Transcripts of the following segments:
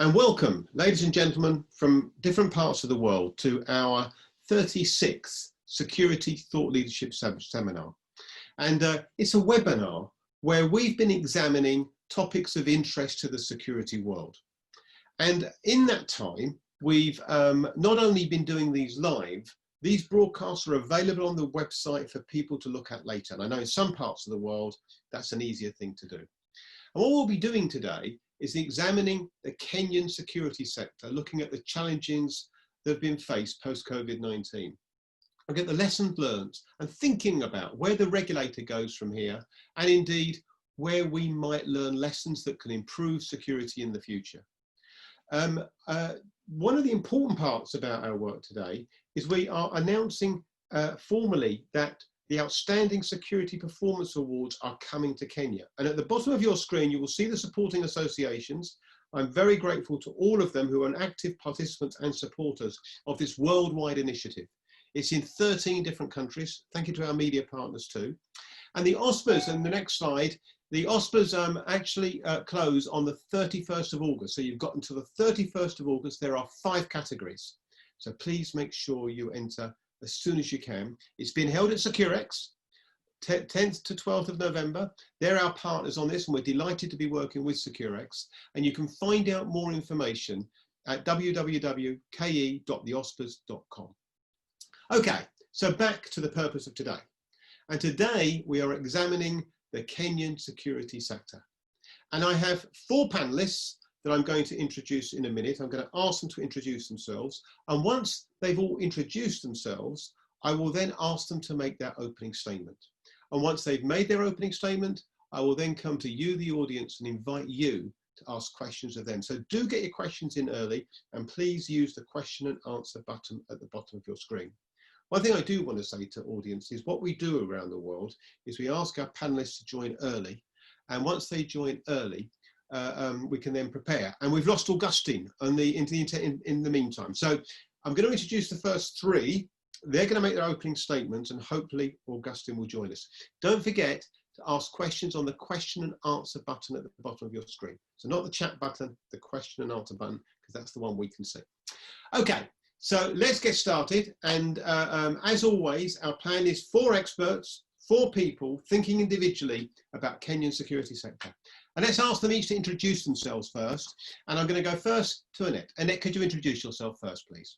And welcome, ladies and gentlemen, from different parts of the world to our 36th Security Thought Leadership Seminar. And it's a webinar where we've been examining topics of interest to the security world. And in that time, we've not only been doing these live, these broadcasts are available on the website for people to look at later. And I know in some parts of the world, that's an easier thing to do. And what we'll be doing today is examining the Kenyan security sector, looking at the challenges that have been faced post-Covid-19. I'll get the lessons learned and thinking about where the regulator goes from here, and indeed where we might learn lessons that can improve security in the future. One of the important parts about our work today is we are announcing formally that the Outstanding Security Performance Awards are coming to Kenya. And at the bottom of your screen, you will see the supporting associations. I'm very grateful to all of them who are active participants and supporters of this worldwide initiative. It's in 13 different countries. Thank you to our media partners too. And the OSPAs, and the next slide, the OSPAs actually close on the 31st of August. So you've got until the 31st of August. There are 5 categories. So please make sure you enter as soon as you can. It's been held at Securex, 10th to 12th of November. They're our partners on this, and we're delighted to be working with Securex. And you can find out more information at www.ke.theospas.com. Okay, so back to the purpose of today. And today we are examining the Kenyan security sector. And I have 4 panelists that I'm going to introduce in a minute. I'm going to ask them to introduce themselves. And once they've all introduced themselves, I will then ask them to make their opening statement. And once they've made their opening statement, I will then come to you, the audience, and invite you to ask questions of them. So do get your questions in early, and please use the question and answer button at the bottom of your screen. One thing I do want to say to audience is what we do around the world is we ask our panelists to join early. And once they join early, we can then prepare. And we've lost Augustine in the meantime. So I'm going to introduce the first 3. They're going to make their opening statements, and hopefully Augustine will join us. Don't forget to ask questions on the question and answer button at the bottom of your screen. So not the chat button, the question and answer button, because that's the one we can see. Okay, so let's get started. And as always, our plan is 4 experts, 4 people thinking individually about Kenyan security sector. And let's ask them each to introduce themselves first. And I'm going to go first to Annette. Annette, could you introduce yourself first, please?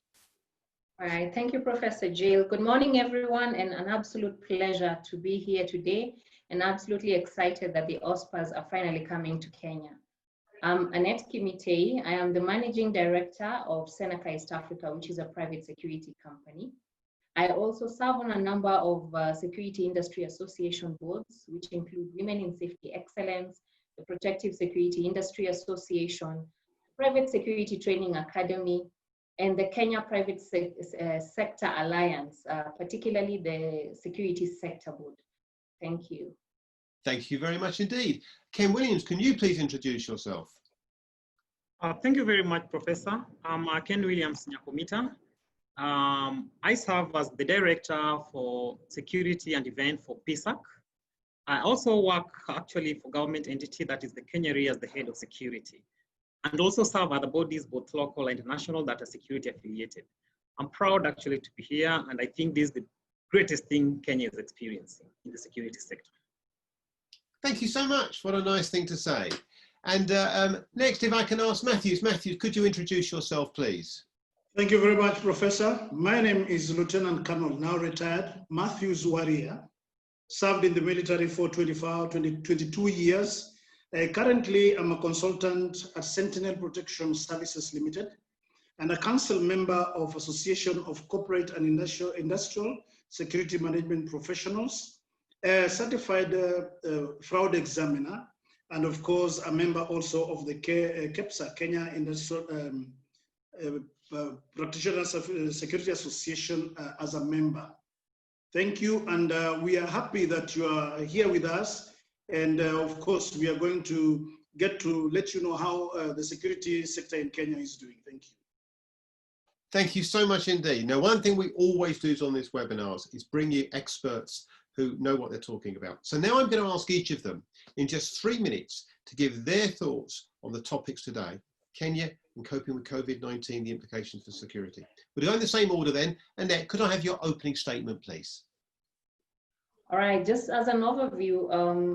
All right, thank you, Professor Jill. Good morning, everyone, and an absolute pleasure to be here today, and absolutely excited that the OSPAs are finally coming to Kenya. I'm Annette Kimitei. I am the Managing Director of Seneca East Africa, which is a private security company. I also serve on a number of security industry association boards, which include Women in Safety Excellence, the Protective Security Industry Association, Private Security Training Academy, and the Kenya Private Sector Alliance, particularly the Security Sector Board. Thank you. Thank you very much indeed. Ken Williams, can you please introduce yourself? Thank you very much, Professor. I'm Ken Williams Nyakomita. I serve as the Director for Security and Event for PSAC. I also work actually for government entity that is the Kenya RE as the head of security, and also serve other bodies, both local and international, that are security affiliated. I'm proud actually to be here, and I think this is the greatest thing Kenya is experiencing in the security sector. Thank you so much. What a nice thing to say. And next, if I can ask Matthews. Matthews, could you introduce yourself, please? Thank you very much, Professor. My name is Lieutenant Colonel, now retired, Matthews Warrior. Served in the military for 22 years. Currently, I'm a consultant at Sentinel Protection Services Limited and a council member of Association of Corporate and Industrial Security Management Professionals, a certified fraud examiner, and of course, a member also of the KEPSA, Kenya Industrial Practitioners Security Association as a member. Thank you, and we are happy that you are here with us. And of course, we are going to get to let you know how the security sector in Kenya is doing. Thank you. Thank you so much indeed. Now, one thing we always do on these webinars is bring you experts who know what they're talking about. So now I'm going to ask each of them in just 3 minutes to give their thoughts on the topics today. Kenya and coping with COVID-19, the implications for security. We'll go in the same order then. Annette, could I have your opening statement, please? All right, just as an overview,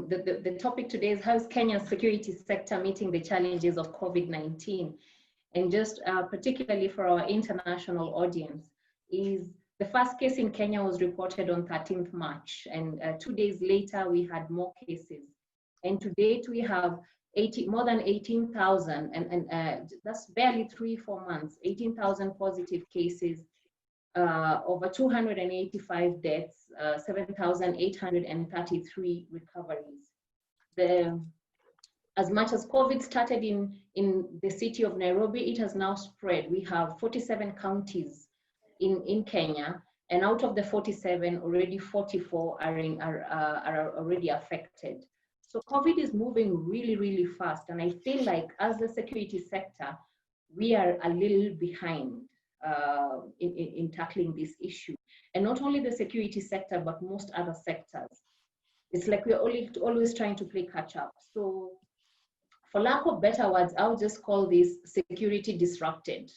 the topic today is how is Kenya's security sector meeting the challenges of COVID-19? And just particularly for our international audience, is the first case in Kenya was reported on 13th March, and 2 days later we had more cases. And to date we have more than 18,000, and that's barely 3-4 months, 18,000 positive cases, over 285 deaths, 7,833 recoveries. As much as COVID started in the city of Nairobi, it has now spread. We have 47 counties in Kenya, and out of the 47, already 44 are already affected. So COVID is moving really, really fast, and I feel like as the security sector, we are a little behind in tackling this issue. And not only the security sector, but most other sectors. It's like we're always trying to play catch up. So for lack of better words, I'll just call this security disrupted.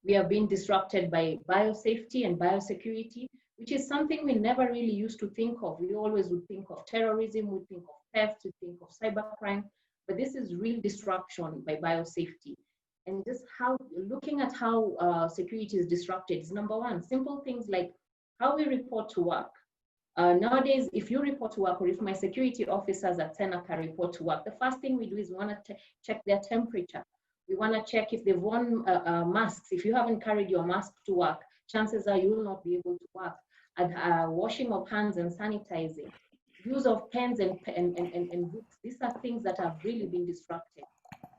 We are being disrupted by biosafety and biosecurity, which is something we never really used to think of. We always would think of terrorism, we think of theft, we think of cybercrime, but this is real disruption by biosafety. And just looking at how security is disrupted is number one, simple things like how we report to work. Nowadays, if you report to work, or if my security officers at Seneca report to work, the first thing we do is we want to check their temperature. We want to check if they've worn masks. If you haven't carried your mask to work, chances are you will not be able to work. Washing of hands and sanitizing, use of pens and books. These are things that have really been disrupted.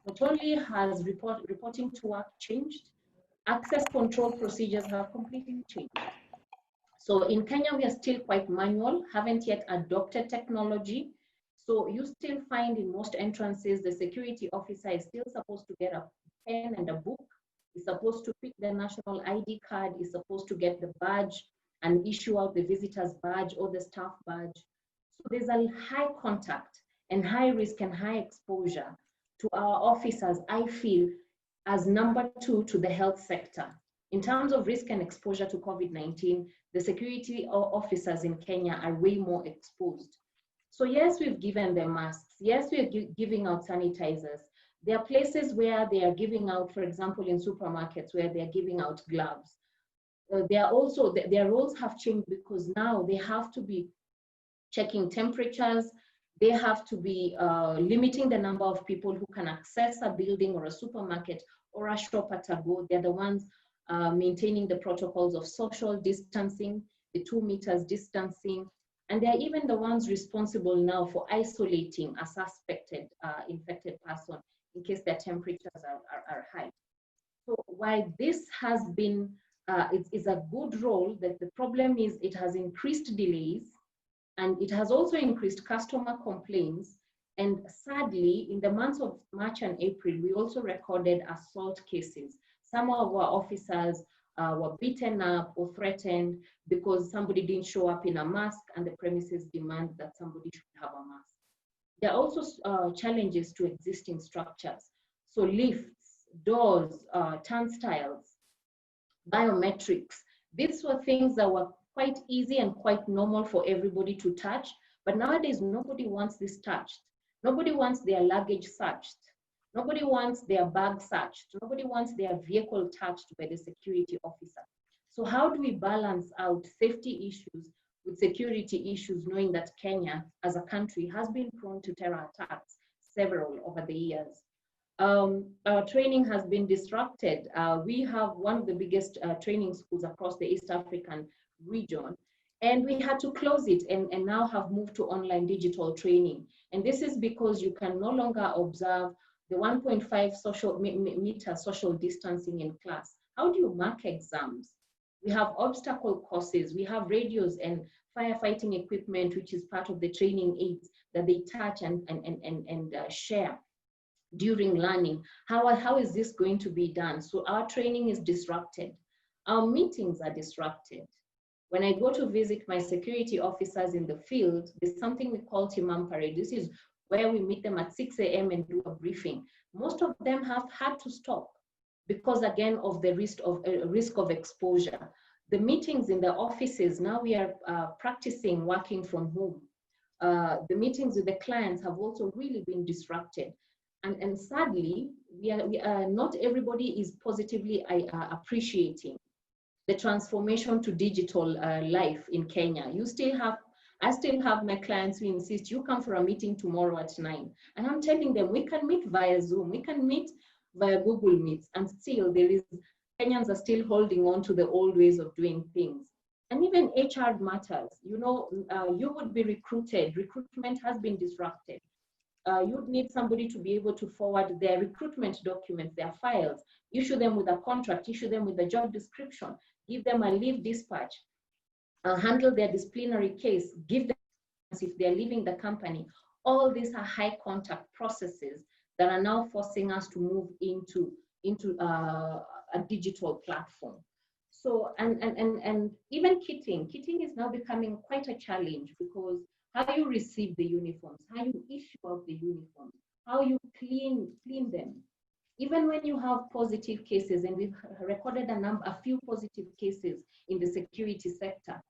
Not only has reporting to work changed, access control procedures have completely changed. So in Kenya, we are still quite manual, haven't yet adopted technology. So you still find in most entrances, the security officer is still supposed to get a pen and a book, is supposed to pick the national ID card, is supposed to get the badge and issue out the visitor's badge or the staff badge. So there's a high contact and high risk and high exposure to our officers, I feel, as number 2 to the health sector. In terms of risk and exposure to COVID-19, the security officers in Kenya are way more exposed. So yes, we've given them masks. Yes, we are giving out sanitizers. There are places where they are giving out, for example, in supermarkets, where they are giving out gloves. Their roles have changed because now they have to be checking temperatures. They have to be limiting the number of people who can access a building or a supermarket or a shop at a go. They're the ones maintaining the protocols of social distancing, the 2 meters distancing, and they're even the ones responsible now for isolating a suspected infected person in case their temperatures are high. So while this has been, it's a good role, that the problem is it has increased delays, and it has also increased customer complaints. And sadly, in the months of March and April, we also recorded assault cases. Some of our officers were beaten up or threatened because somebody didn't show up in a mask and the premises demand that somebody should have a mask. There are also challenges to existing structures. So lifts, doors, turnstiles, biometrics. These were things that were quite easy and quite normal for everybody to touch, but nowadays nobody wants this touched. Nobody wants their luggage searched. Nobody wants their bag searched. Nobody wants their vehicle touched by the security officer. So how do we balance out safety issues with security issues, knowing that Kenya as a country has been prone to terror attacks, several over the years? Our training has been disrupted. We have one of the biggest training schools across the East African region, and we had to close it and now have moved to online digital training. And this is because you can no longer observe the 1.5 meter social distancing in class. How do you mark exams? We have obstacle courses, we have radios and firefighting equipment, which is part of the training aids that they touch and share during learning. How is this going to be done? So our training is disrupted. Our meetings are disrupted. When I go to visit my security officers in the field, there's something we call Timam Parade. This is where we meet them at 6 a.m. and do a briefing. most of them have had to stop because, again, of the risk of exposure. The meetings in the offices, now we are practicing working from home. The meetings with the clients have also really been disrupted. And sadly, not everybody is positively appreciating the transformation to digital life in Kenya. I still have my clients who insist, you come for a meeting tomorrow at 9. And I'm telling them, we can meet via Zoom, we can meet via Google Meets, and still Kenyans are still holding on to the old ways of doing things. And even HR matters. You know, you would be recruited. Recruitment has been disrupted. You'd need somebody to be able to forward their recruitment documents, their files, issue them with a contract, issue them with a job description, give them a leave dispatch, handle their disciplinary case, give them if they're leaving the company. All these are high contact processes that are now forcing us to move into a digital platform. So, and even kitting is now becoming quite a challenge, because how you receive the uniforms, how you issue out the uniforms, how you clean them. Even when you have positive cases, and we've recorded a few positive cases in the security sector.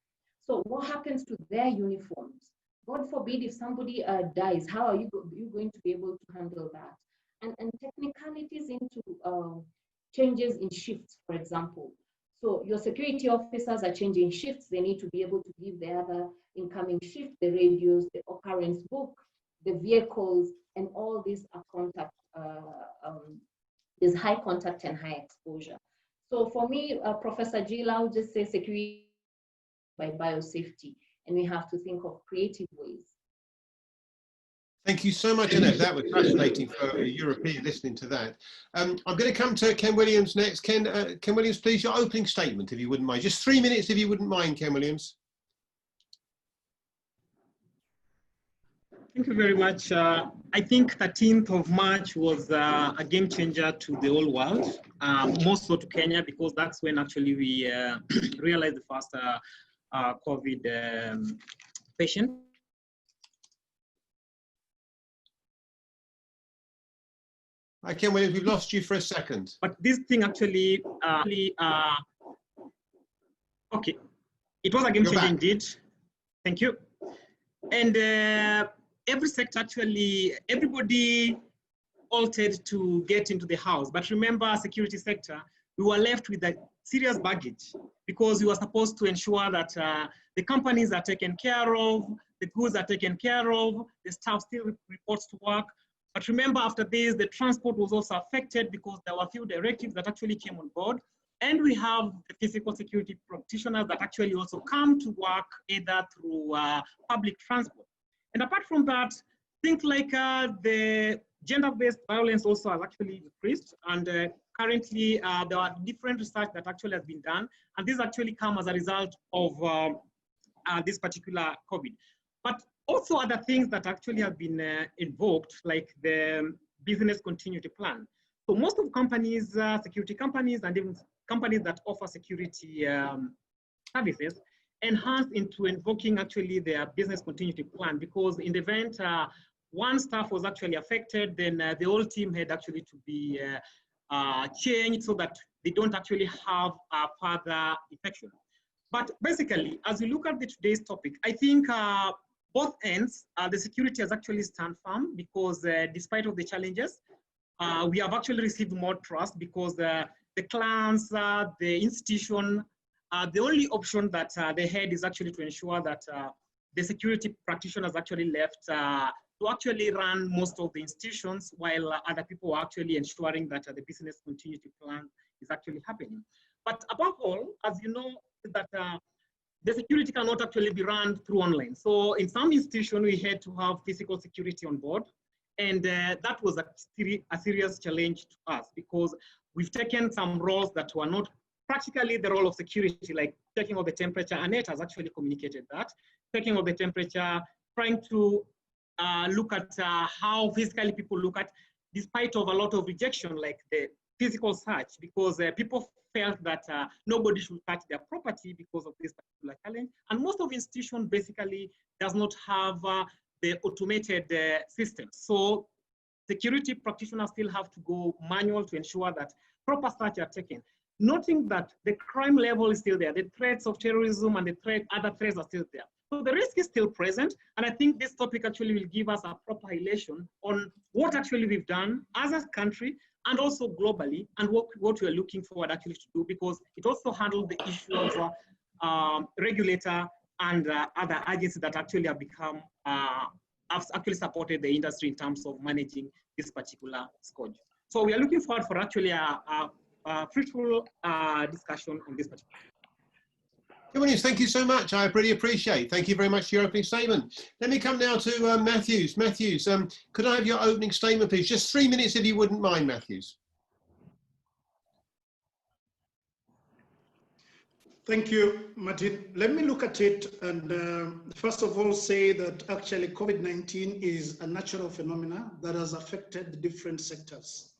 So what happens to their uniforms? God forbid if somebody dies, how are you going to be able to handle that? And technicalities into changes in shifts, for example. So your security officers are changing shifts. They need to be able to give the other incoming shift, the radios, the occurrence book, the vehicles, and all these are contact. There's high contact and high exposure. So for me, Professor Jill, I would just say security by biosafety, and we have to think of creative ways. Thank you so much, Annette. That was fascinating for a European listening to that. I'm going to come to Ken Williams next. Ken Williams, please, your opening statement, if you wouldn't mind. Just 3 minutes, if you wouldn't mind, Ken Williams. Thank you very much. I think 13th of March was a game changer to the whole world, more so to Kenya, because that's when actually we realized the first COVID patient. Ken Williams, we've lost you for a second. But this thing actually, okay, it was a game changer indeed. Thank you. And every sector actually, everybody altered to get into the house. But remember, security sector, we were left with a serious baggage, because we were supposed to ensure that the companies are taken care of, the goods are taken care of, the staff still reports to work. But remember, after this, the transport was also affected, because there were a few directives that actually came on board. And we have the physical security practitioners that actually also come to work either through public transport. And apart from that, things like the gender-based violence also has actually increased. And currently, there are different research that actually has been done. And this actually come as a result of this particular COVID. But also other things that actually have been invoked, like the business continuity plan. So most of companies, security companies, and even companies that offer security services, enhance into invoking actually their business continuity plan, because in the event one staff was actually affected, then the whole team had actually to be changed so that they don't actually have further infection. But basically, as you look at today's topic, I think both ends, the security has actually stand firm, because despite of the challenges, we have actually received more trust, because the clients, the institution, the only option that they had is actually to ensure that the security practitioners actually left to actually run most of the institutions, while other people are actually ensuring that the business continuity plan is actually happening. But above all, as you know, that the security cannot actually be run through online. So in some institutions, we had to have physical security on board. And that was a serious challenge to us, because we've taken some roles that were not practically the role of security, like taking of the temperature. Annette has actually communicated that. Taking of the temperature, trying to look at how physically people look at, despite of a lot of rejection, like the physical search, because people felt that nobody should touch their property because of this particular challenge. And most of institutions basically does not have the automated system. So security practitioners still have to go manual to ensure that proper steps are taken, noting that the crime level is still there. The threats of terrorism and other threats are still there. So the risk is still present. And I think this topic actually will give us a proper highlightation on what actually we've done as a country and also globally, and what we're looking forward actually to do, because it also handles the issue of regulator and other agencies that actually have become, have actually supported the industry in terms of managing this particular scourge. So we are looking forward for actually a fruitful discussion on this particular. Thank you so much. I really appreciate it. Thank you very much for your opening statement. Let me come now to Matthews. Matthews, could I have your opening statement, please? Just 3 minutes, if you wouldn't mind, Matthews. Thank you, Martin. Let me look at it and first of all say that actually COVID-19 is a natural phenomenon that has affected different sectors.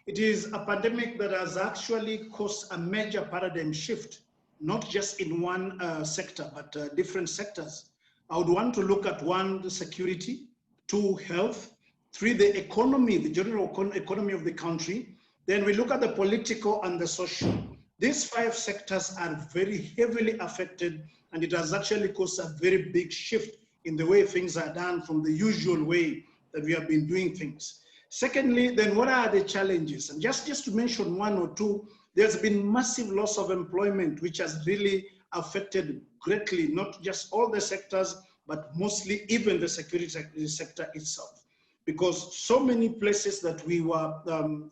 It is a pandemic that has actually caused a major paradigm shift, not just in one sector, but different sectors. I would want to look at 1, the security, 2, health, 3, the economy, the general economy of the country. Then we look at the political and the social. These 5 sectors are very heavily affected, and it has actually caused a very big shift in the way things are done from the usual way that we have been doing things. Secondly, then what are the challenges? And just to mention 1 or 2, there's been massive loss of employment, which has really affected greatly, not just all the sectors, but mostly even the security sector itself. Because so many places that we were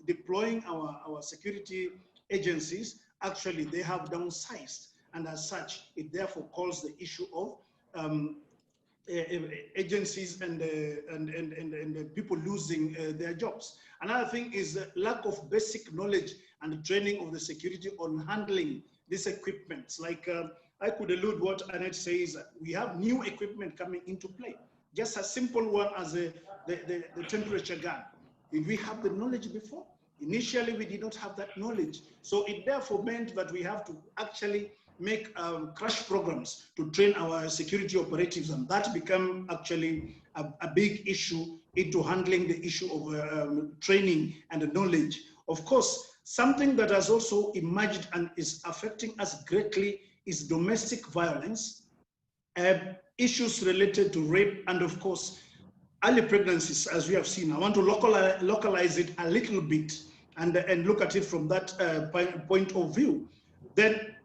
deploying our security agencies, actually they have downsized. And as such, it therefore calls the issue of agencies and people losing their jobs. Another thing is the lack of basic knowledge and training of the security on handling these equipments. Like I could allude what Annette says, we have new equipment coming into play. Just a simple one as the temperature gun. Did we have the knowledge before? Initially, we did not have that knowledge. So it therefore meant that we have to actually make crash programs to train our security operatives, and that became actually a big issue into handling the issue of training and the knowledge. Of course, something that has also emerged and is affecting us greatly is domestic violence, issues related to rape, and of course, early pregnancies, as we have seen. I want to localize it a little bit and look at it from that point of view. Then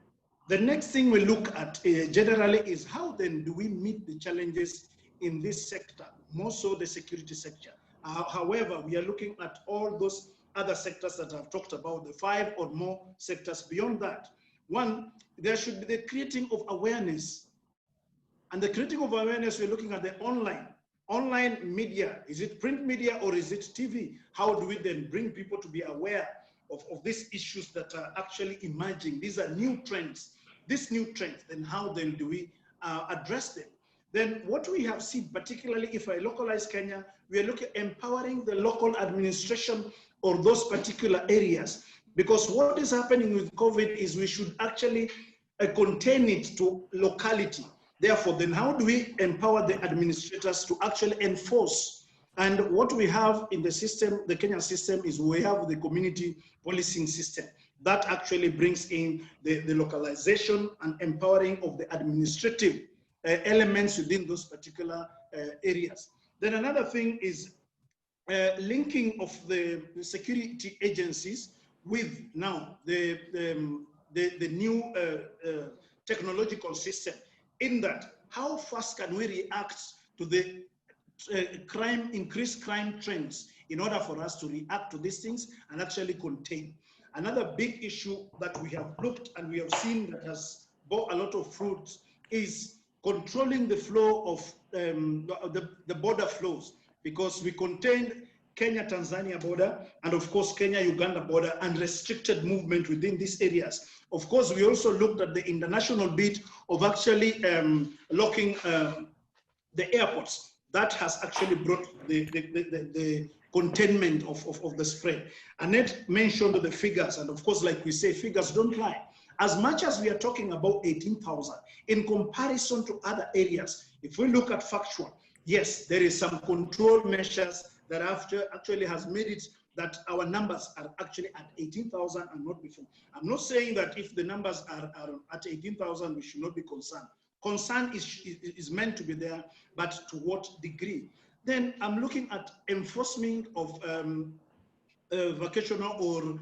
the next thing we look at generally is how then do we meet the challenges in this sector, more so the security sector. However, we are looking at all those other sectors that I've talked about, the 5 or more sectors beyond that. 1, there should be the creating of awareness. And the creating of awareness, we're looking at the online media. Is it print media or is it TV? How do we then bring people to be aware of these issues that are actually emerging? These are new trends. These new trends, then how then do we address them? Then what we have seen, particularly if I localize Kenya, we are looking at empowering the local administration or those particular areas. Because what is happening with COVID is we should actually contain it to locality. Therefore, then how do we empower the administrators to actually enforce? And what we have in the system, the Kenyan system, is we have the community policing system. That actually brings in the localization and empowering of the administrative elements within those particular areas. Then another thing is linking of the security agencies with now the new technological system. In that, how fast can we react to the increased crime trends in order for us to react to these things and actually contain? Another big issue that we have looked and we have seen that has bore a lot of fruits is controlling the flow of the border flows, because we contained Kenya-Tanzania border and of course Kenya-Uganda border and restricted movement within these areas. Of course, we also looked at the international bit of actually locking the airports. That has actually brought the containment of the spread. Annette mentioned the figures, and of course, like we say, figures don't lie. As much as we are talking about 18,000, in comparison to other areas, if we look at factual, yes, there is some control measures that actually has made it that our numbers are actually at 18,000 and not before. I'm not saying that if the numbers are at 18,000, we should not be concerned. Concern is meant to be there, but to what degree? Then I'm looking at enforcement of vocational or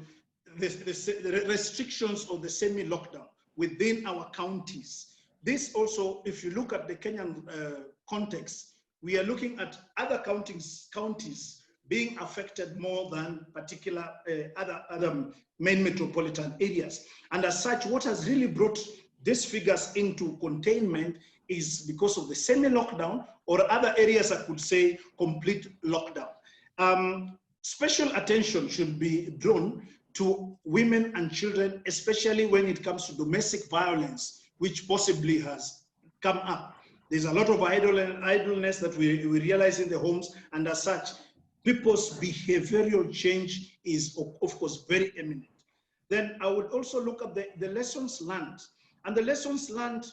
the restrictions of the semi-lockdown within our counties. This also, if you look at the Kenyan context, we are looking at other counties being affected more than particular other main metropolitan areas. And as such, what has really brought these figures into containment is because of the semi-lockdown, or other areas I could say complete lockdown. Special attention should be drawn to women and children, especially when it comes to domestic violence, which possibly has come up. There's a lot of idleness that we realize in the homes, and as such, people's behavioral change is, of course, very eminent. Then I would also look at the lessons learned. And the lessons learned,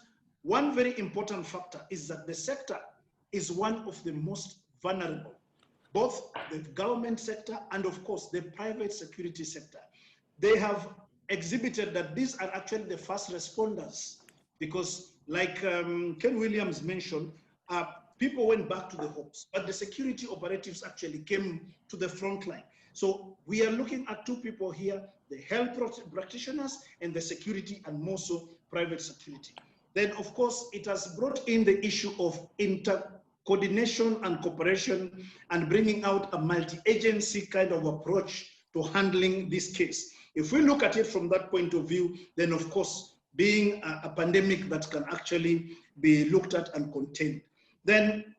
one very important factor is that the sector is one of the most vulnerable, both the government sector and, of course, the private security sector. They have exhibited that these are actually the first responders, because like Ken Williams mentioned, people went back to the homes, but the security operatives actually came to the front line. So we are looking at two people here, the health practitioners and the security, and more so private security. Then, of course, it has brought in the issue of coordination and cooperation, and bringing out a multi-agency kind of approach to handling this case. If we look at it from that point of view, then of course, being a pandemic that can actually be looked at and contained. Then,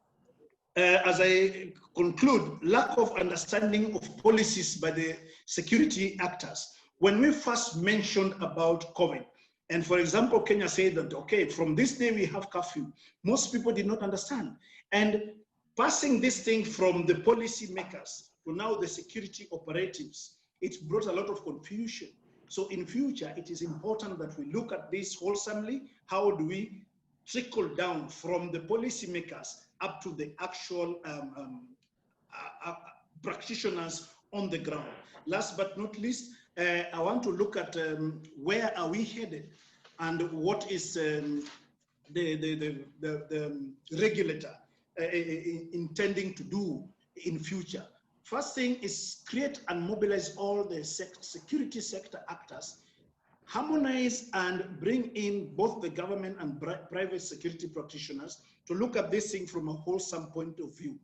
as I conclude, lack of understanding of policies by the security actors. When we first mentioned about COVID, and for example, Kenya said that, okay, from this day we have curfew, most people did not understand. And passing this thing from the policy makers to now the security operatives, it brought a lot of confusion. So in future, it is important that we look at this wholesomely. How do we trickle down from the policy makers up to the actual practitioners on the ground? Last but not least, I want to look at where are we headed, and what is the regulator intending to do in future. First thing is create and mobilize all the security sector actors, harmonize and bring in both the government and private security practitioners to look at this thing from a wholesome point of view.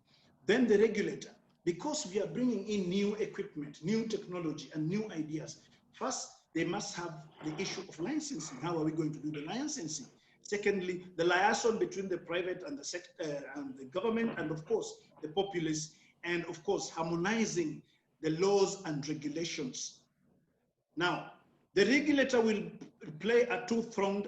Then the regulator, because we are bringing in new equipment, new technology, and new ideas. First, they must have the issue of licensing. How are we going to do the licensing? Secondly, the liaison between the private and the sector and the government, and of course, the populace, and of course, harmonizing the laws and regulations. Now, the regulator will play a two-pronged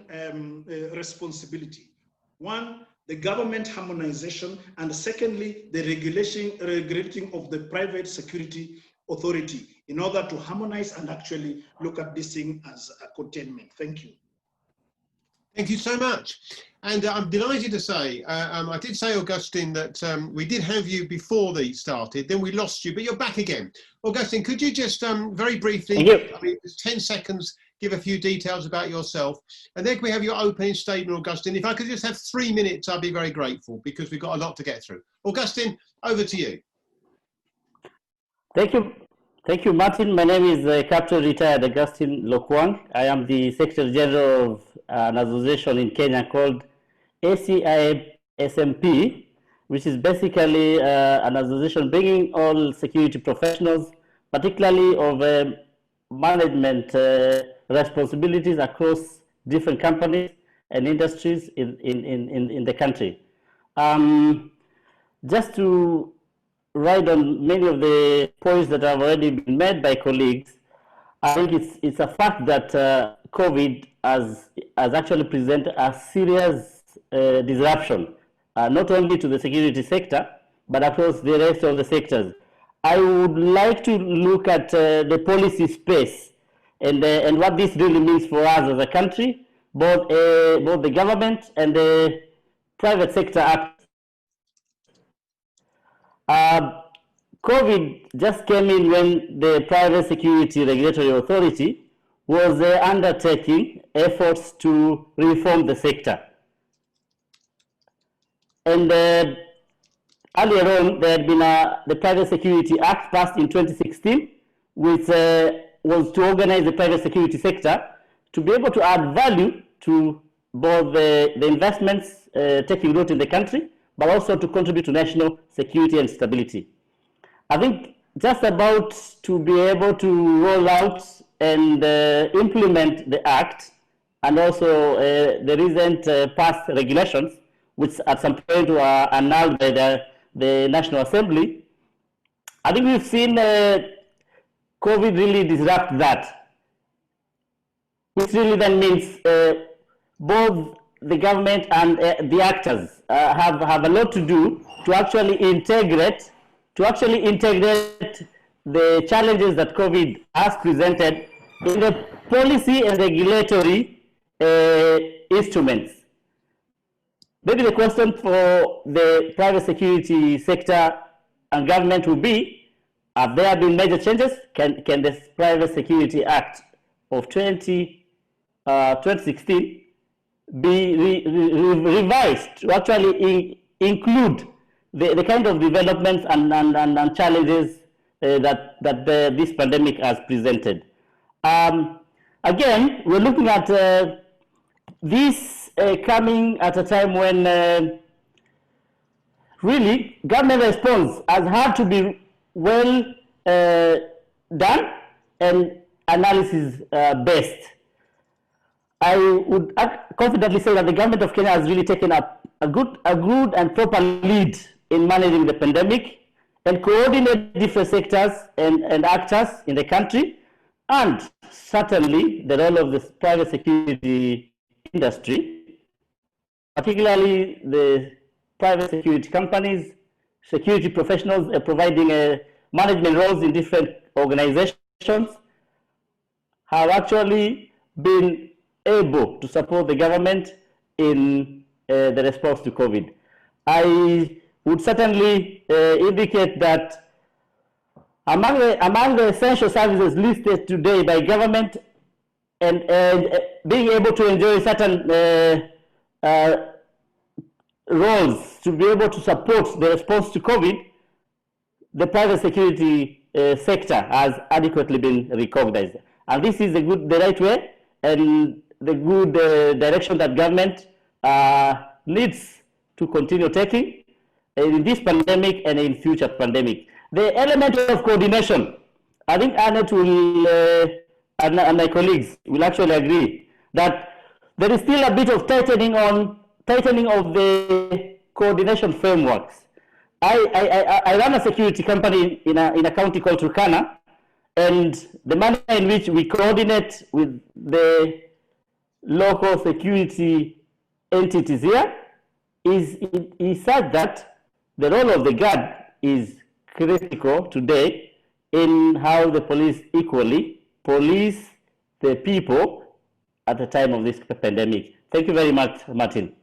responsibility. One, the government harmonization, and secondly, the regulating of the private security authority in order to harmonize and actually look at this thing as a containment. Thank you. Thank you so much. And I'm delighted to say, I did say, Augustine, that we did have you before they started, then we lost you, but you're back again. Augustine, could you just very briefly, I mean, 10 seconds, give a few details about yourself, and then we have your opening statement, Augustine. If I could just have 3 minutes, I'd be very grateful, because we've got a lot to get through. Augustine, over to you. Thank you. Thank you, Martin. My name is Captain Retired Augustine Lokwang. I am the Secretary General of an association in Kenya called ACI SMP, which is basically an association bringing all security professionals, particularly of management responsibilities across different companies and industries in the country. Just to ride on many of the points that have already been made by colleagues, I think it's a fact that COVID has actually presented a serious disruption, not only to the security sector, but across the rest of the sectors. I would like to look at the policy space and what this really means for us as a country, both the government and the private sector actors. COVID just came in when the Private Security Regulatory Authority was undertaking efforts to reform the sector. And earlier on, there had been the Private Security Act passed in 2016, which was to organize the private security sector to be able to add value to both the investments taking root in the country, but also to contribute to national security and stability. I think just about to be able to roll out and implement the Act, and also the recent passed regulations, which at some point were annulled by the National Assembly. I think we've seen COVID really disrupt that, which really then means both the government and the actors have a lot to do to actually integrate the challenges that COVID has presented in the policy and regulatory instruments. Maybe the question for the private security sector and government will be, have there been major changes? Can the Private Security Act of 2016 be revised to actually include the kind of developments and challenges that this pandemic has presented? Again, we're looking at this coming at a time when really government response has had to be well done and analysis based. I would confidently say that the government of Kenya has really taken up a good and proper lead in managing the pandemic and coordinate different sectors and actors in the country, and certainly the role of the private security industry, particularly the private security companies, security professionals providing management roles in different organizations, have actually been able to support the government in the response to COVID. I would certainly indicate that among the essential services listed today by government and being able to enjoy certain roles to be able to support the response to COVID, the private security sector has adequately been recognized. And this is the right way and the good direction that government needs to continue taking in this pandemic and in future pandemic. The element of coordination, I think Annette will, and my colleagues will actually agree that there is still a bit of tightening of the coordination frameworks. I run a security company in a county called Turkana, and the manner in which we coordinate with the local security entities here is such that the role of the guard is critical today in how the police equally police the people at the time of this pandemic. Thank you very much, Martin.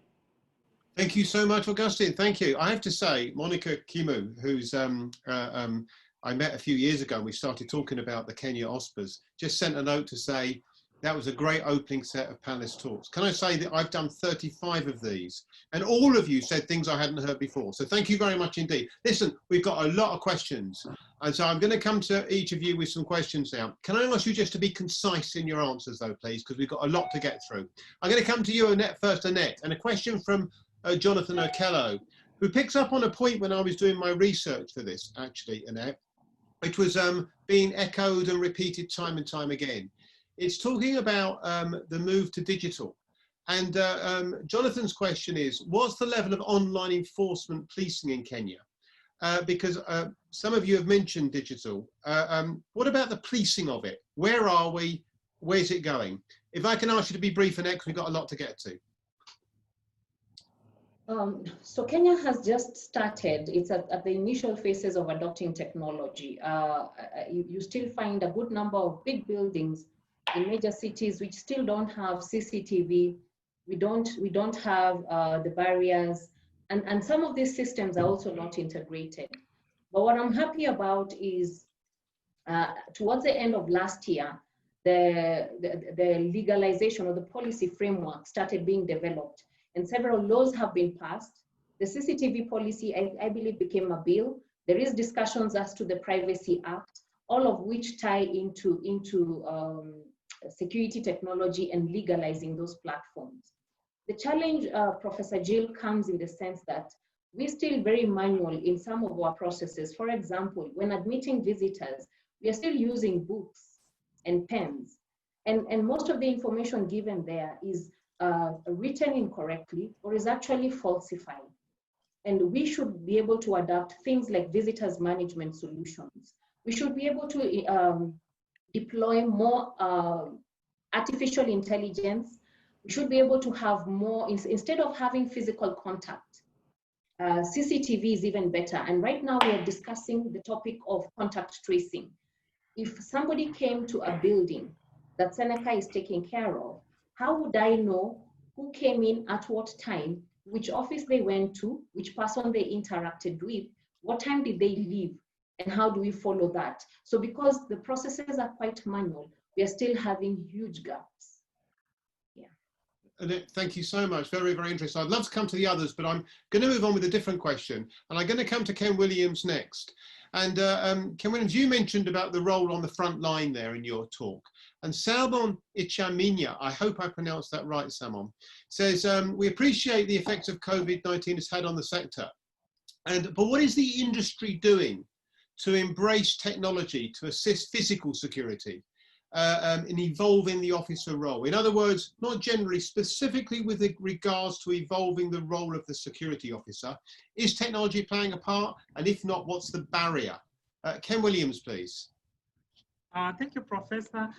Thank you so much, Augustine. Thank you. I have to say, Monica Kimu, who's I met a few years ago, and we started talking about the Kenya OSPAs, just sent a note to say that was a great opening set of panelist talks. Can I say that I've done 35 of these, and all of you said things I hadn't heard before. So thank you very much indeed. Listen, we've got a lot of questions, and so I'm going to come to each of you with some questions now. Can I ask you just to be concise in your answers though, please, because we've got a lot to get through. I'm going to come to you, Annette, first, Annette, and a question from Jonathan Okello, who picks up on a point when I was doing my research for this, actually, Annette, which was being echoed and repeated time and time again. It's talking about the move to digital. And Jonathan's question is, what's the level of online enforcement policing in Kenya? Because some of you have mentioned digital. What about the policing of it? Where are we? Where's it going? If I can ask you to be brief, Annette, because we've got a lot to get to. So Kenya has just started. It's at the initial phases of adopting technology. You still find a good number of big buildings in major cities which still don't have CCTV. We don't have the barriers, and some of these systems are also not integrated. But what I'm happy about is towards the end of last year, the legalization or the policy framework started being developed, and several laws have been passed. The CCTV policy, I believe, became a bill. There is discussions as to the Privacy Act, all of which tie into security technology and legalizing those platforms. The challenge, Professor Jill, comes in the sense that we're still very manual in some of our processes. For example, when admitting visitors, we are still using books and pens. And most of the information given there is written incorrectly or is actually falsified. And we should be able to adapt things like visitors management solutions. We should be able to deploy more artificial intelligence. We should be able to have more, instead of having physical contact, CCTV is even better. And right now we are discussing the topic of contact tracing. If somebody came to a building that Seneca is taking care of, how would I know who came in at what time, which office they went to, which person they interacted with, what time did they leave, and how do we follow that? So because the processes are quite manual, we are still having huge gaps. Yeah. Annette, thank you so much. Very, very interesting. I'd love to come to the others, but I'm going to move on with a different question. And I'm going to come to Ken Williams next. And Ken Williams, you mentioned about the role on the front line there in your talk. And Salmon Ichamina, I hope I pronounced that right, Salmon, says, we appreciate the effects of COVID-19 has had on the sector. But what is the industry doing to embrace technology to assist physical security in evolving the officer role? In other words, not generally, specifically with regards to evolving the role of the security officer. Is technology playing a part? And if not, what's the barrier? Ken Williams, please. Thank you, Professor.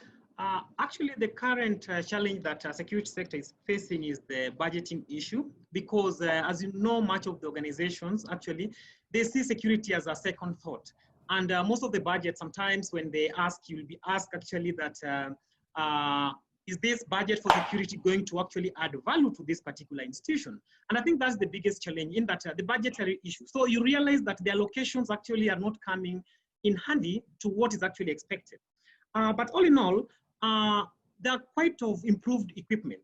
Actually, the current challenge that the security sector is facing is the budgeting issue, because as you know, much of the organizations, actually, they see security as a second thought. And most of the budget, sometimes when they ask, you'll be asked actually that, is this budget for security going to actually add value to this particular institution? And I think that's the biggest challenge in that the budgetary issue. So you realize that the allocations actually are not coming in handy to what is actually expected. But all in all, there are quite of improved equipment.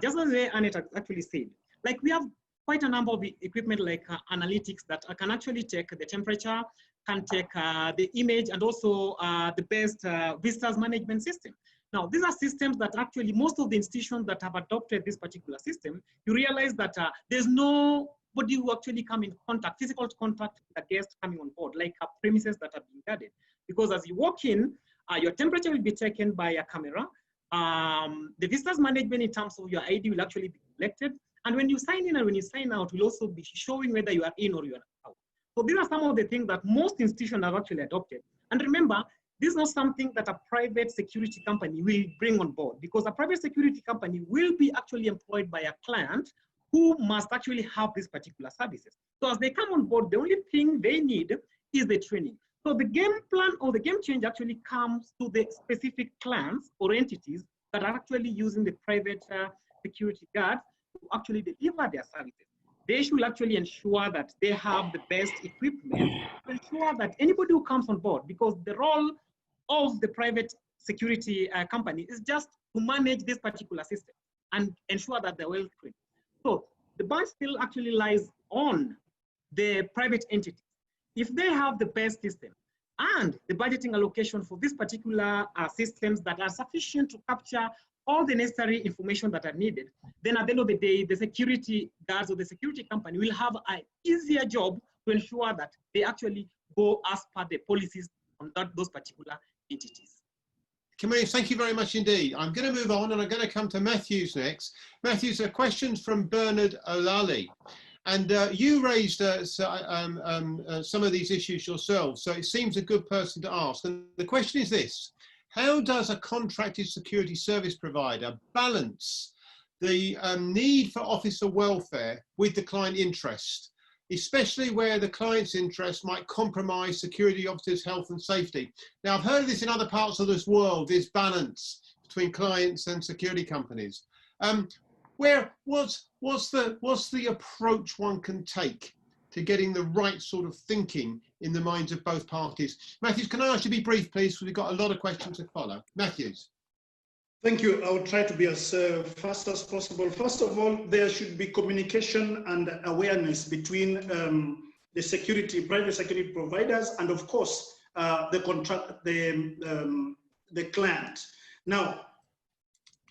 Just as Annette actually said, like we have quite a number of equipment like analytics that can actually take the temperature, can take the image, and also the best visitors management system. Now, these are systems that actually most of the institutions that have adopted this particular system, you realize that there's nobody who actually come in contact, physical contact with the guest coming on board, like premises that are being guarded. Because as you walk in, your temperature will be taken by a camera. The visitors management in terms of your ID will actually be collected. And when you sign in and when you sign out, will also be showing whether you are in or you are out. So these are some of the things that most institutions have actually adopted. And remember, this is not something that a private security company will bring on board, because a private security company will be actually employed by a client who must actually have these particular services. So as they come on board, the only thing they need is the training. So the game plan or the game change actually comes to the specific clients or entities that are actually using the private security guards to actually deliver their services. They should actually ensure that they have the best equipment to ensure that anybody who comes on board, because the role of the private security company is just to manage this particular system and ensure that they're well trained. So the burden still actually lies on the private entities. If they have the best system and the budgeting allocation for these particular systems that are sufficient to capture all the necessary information that are needed, then at the end of the day, the security guards or the security company will have an easier job to ensure that they actually go as per the policies on those particular entities. Williams, thank you very much indeed. I'm going to move on and I'm going to come to Matthews next. Matthews, questions from Bernard Olali. And you raised some of these issues yourself, so it seems a good person to ask. And the question is this: how does a contracted security service provider balance the need for officer welfare with the client interest, especially where the client's interest might compromise security officers' health and safety? Now, I've heard of this in other parts of this world, this balance between clients and security companies. What's the approach one can take to getting the right sort of thinking in the minds of both parties. Matthews, can I ask you to be brief, please? Because we've got a lot of questions to follow. Matthews. Thank you. I will try to be as fast as possible. First of all, there should be communication and awareness between the private security providers, and of course, the client. Now,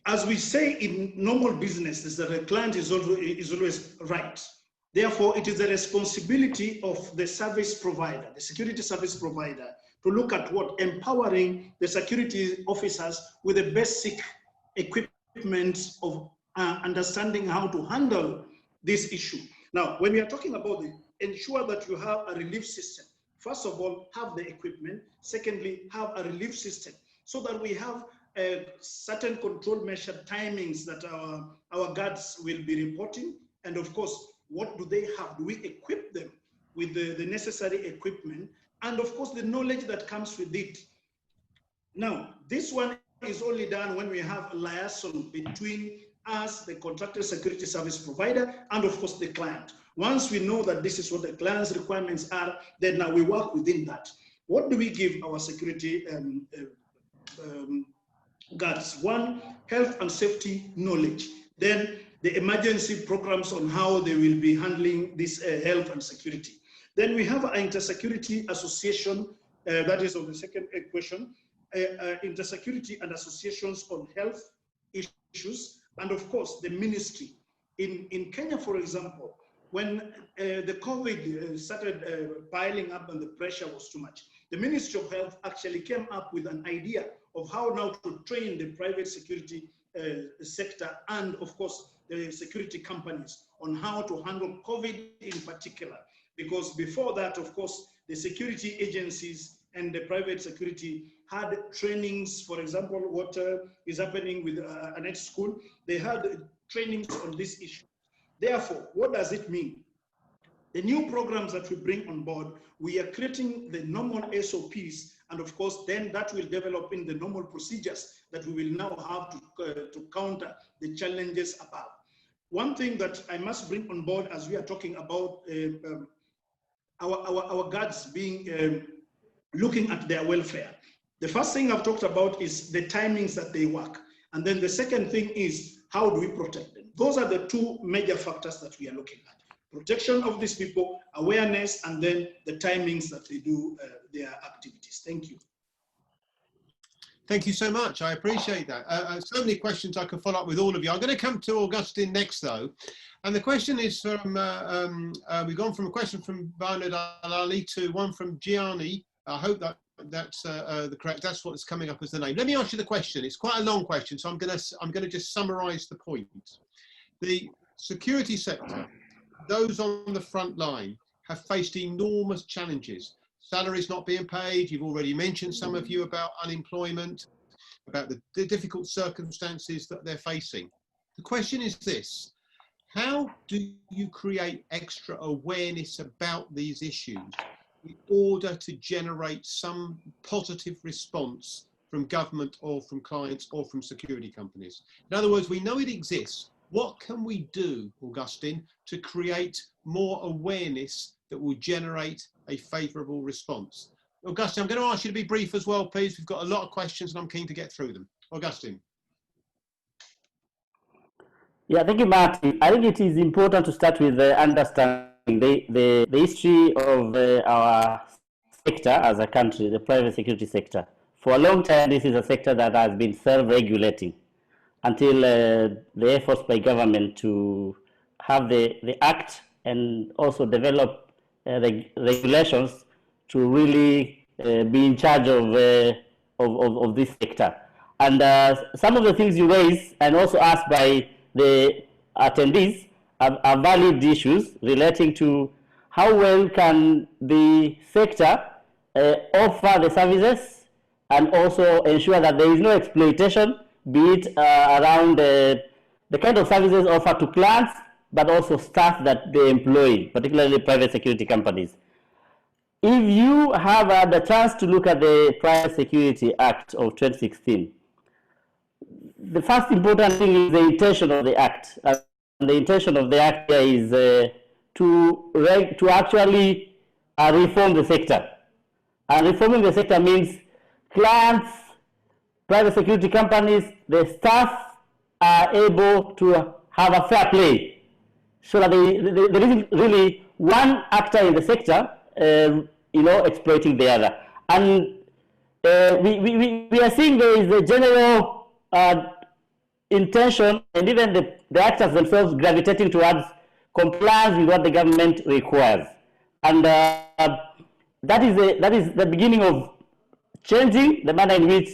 as we say in normal business, is that the client is always right. Therefore, it is the responsibility of the service provider, the security service provider, to look at what empowering the security officers with the basic equipment of understanding how to handle this issue. Now, when we are talking about it, ensure that you have a relief system. First of all, have the equipment. Secondly, have a relief system so that we have certain control measure timings that our guards will be reporting. And of course, what do they have? Do we equip them with the necessary equipment? And of course, the knowledge that comes with it. Now, this one is only done when we have a liaison between us, the contracted security service provider, and of course, the client. Once we know that this is what the client's requirements are, then now we work within that. What do we give our security guards? One, health and safety knowledge. Then the emergency programs on how they will be handling this health and security. Then we have an intersecurity association, that is on the second question, intersecurity and associations on health issues, and of course the ministry. In Kenya, for example, when the COVID started piling up and the pressure was too much, the Ministry of Health actually came up with an idea of how now to train the private security sector and of course the security companies on how to handle COVID in particular. Because before that, of course, the security agencies and the private security had trainings. For example, what is happening with Annette School, they had trainings on this issue. Therefore, what does it mean? The new programs that we bring on board, we are creating the normal SOPs, and of course, then that will develop in the normal procedures that we will now have to counter the challenges above. One thing that I must bring on board as we are talking about our guards being looking at their welfare. The first thing I've talked about is the timings that they work. And then the second thing is, how do we protect them? Those are the two major factors that we are looking at. Protection of these people, awareness, and then the timings that they do their activities. Thank you. Thank you so much. I appreciate that. So many questions I can follow up with all of you. I'm going to come to Augustine next, though. And the question is from, we've gone from a question from Bernard Alali to one from Gianni. I hope that's the correct, that's what's coming up as the name. Let me ask you the question. It's quite a long question, so I'm going to just summarize the point. The security sector, those on the front line, have faced enormous challenges. Salaries not being paid, you've already mentioned, some of you, about unemployment, about the difficult circumstances that they're facing. The question is this: how do you create extra awareness about these issues in order to generate some positive response from government or from clients or from security companies? In other words, we know it exists. What can we do, Augustine, to create more awareness that will generate a favourable response? Augustine, I'm going to ask you to be brief as well, please. We've got a lot of questions and I'm keen to get through them. Augustine. Yeah, thank you, Martin. I think it is important to start with understanding the history of our sector as a country, the private security sector. For a long time, this is a sector that has been self-regulating until the efforts by government to have the act and also develop regulations to really be in charge of this sector. And some of the things you raise and also asked by the attendees are valid issues relating to how well can the sector offer the services and also ensure that there is no exploitation, be it around the kind of services offered to clients, but also staff that they employ, particularly private security companies. If you have had the chance to look at the Private Security Act of 2016, the first important thing is the intention of the Act. And the intention of the Act here is to actually reform the sector. And reforming the sector means clients, private security companies, the staff are able to have a fair play, so that there isn't really one actor in the sector, exploiting the other. And we are seeing there is a general intention, and even the actors themselves gravitating towards compliance with what the government requires. And that is the beginning of changing the manner in which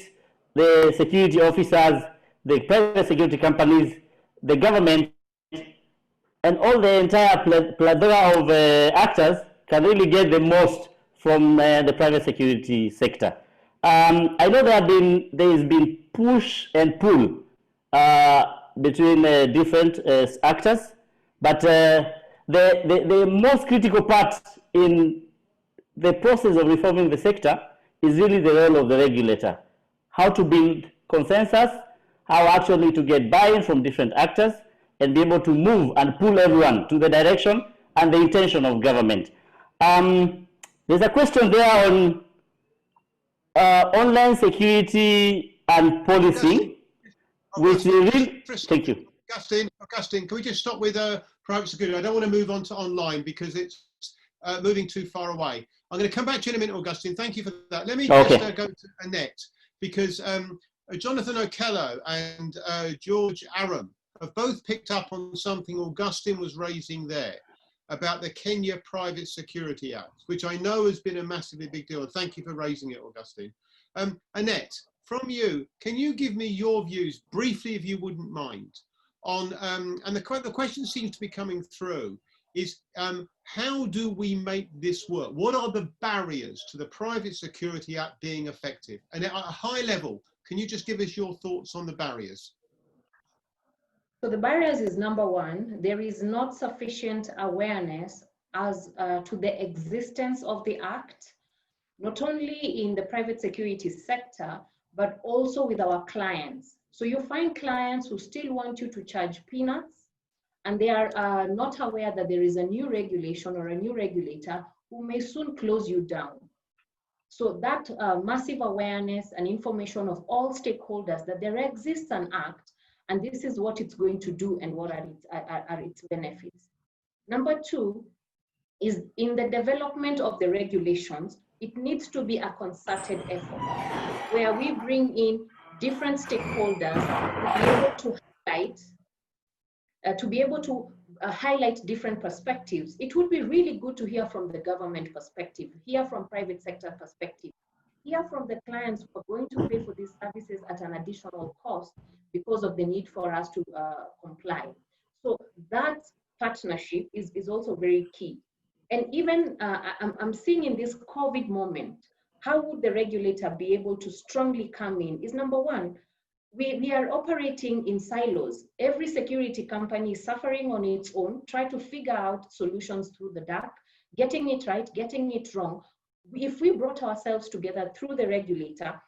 the security officers, the private security companies, the government, and all the entire plethora of actors can really get the most from the private security sector. I know there has been push and pull between different actors, but the most critical part in the process of reforming the sector is really the role of the regulator. How to build consensus, how actually to get buy-in from different actors, and be able to move and pull everyone to the direction and the intention of government. There's a question there on online security and policing, which is really... Thank you. Augustine, can we just stop with private security? I don't want to move on to online because it's moving too far away. I'm going to come back to you in a minute, Augustine. Thank you for that. Let me just go to Annette, because Jonathan Okello and George Aram have both picked up on something Augustine was raising there about the Kenya Private Security Act, which I know has been a massively big deal. And thank you for raising it, Augustine. Annette, from you, can you give me your views briefly, if you wouldn't mind, on, and the question seems to be coming through, is how do we make this work? What are the barriers to the Private Security Act being effective? And at a high level, can you just give us your thoughts on the barriers? So the barriers is number one, there is not sufficient awareness as to the existence of the Act, not only in the private security sector, but also with our clients. So you find clients who still want you to charge peanuts, and they are not aware that there is a new regulation or a new regulator who may soon close you down. So that massive awareness and information of all stakeholders that there exists an Act, and this is what it's going to do and what are its benefits. Number two is in the development of the regulations, it needs to be a concerted effort where we bring in different stakeholders to be able to highlight different perspectives. It would be really good to hear from the government perspective, hear from private sector perspective, hear from the clients who are going to pay for these services at an additional cost because of the need for us to comply. So that partnership is also very key. And even I'm seeing in this COVID moment, how would the regulator be able to strongly come in is number one, we are operating in silos. Every security company is suffering on its own, try to figure out solutions through the dark, getting it right, getting it wrong. If we brought ourselves together through the regulator,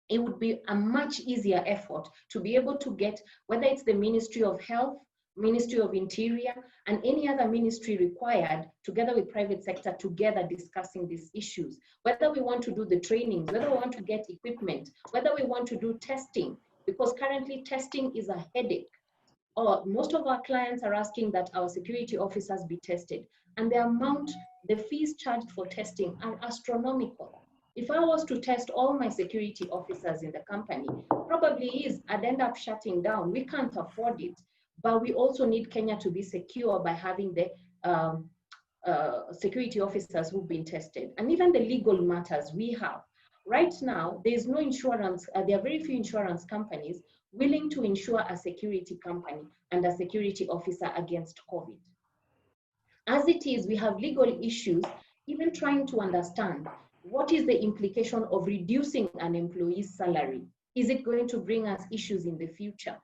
it would be a much easier effort to be able to get, whether it's the Ministry of Health, Ministry of Interior, and any other ministry required, together with private sector, together discussing these issues. Whether we want to do the trainings, whether we want to get equipment, whether we want to do testing, because currently testing is a headache. Or most of our clients are asking that our security officers be tested, and the fees charged for testing are astronomical. If I was to test all my security officers in the company, I'd end up shutting down. We can't afford it. But we also need Kenya to be secure by having the security officers who've been tested. And even the legal matters we have. Right now, there's no insurance, there are very few insurance companies willing to insure a security company and a security officer against COVID. As it is, we have legal issues, even trying to understand what is the implication of reducing an employee's salary? Is it going to bring us issues in the future?